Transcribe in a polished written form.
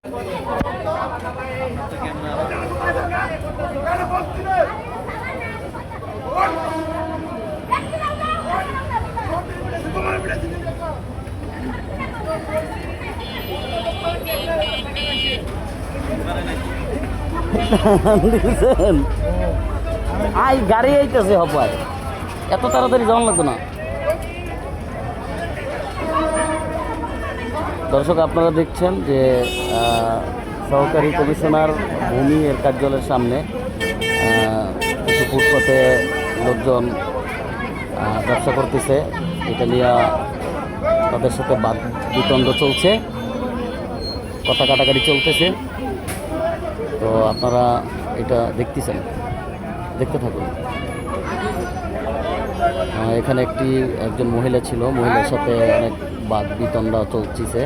I গাড়ি আইতেছে হপায়, এত তাড়াতাড়ি যাওয়ান লাগতো না। দর্শক, আপনারা দেখছেন যে সহকারী কমিশনার ভূমি এর কার্যালয়ের সামনে কিছু ফুটপাতে লোকজন ব্যবসা করতেছে। এটা নিয়ে তাদের সাথে বাদ বিতণ্ড চলছে, কথা কাটাকাটি চলতেছে। তো আপনারা এটা দেখতেছেন, দেখতে থাকুন। এখানে একজন মহিলা ছিল, মহিলার সাথে অনেক বাদ বিতণ্ডা চলতেছে।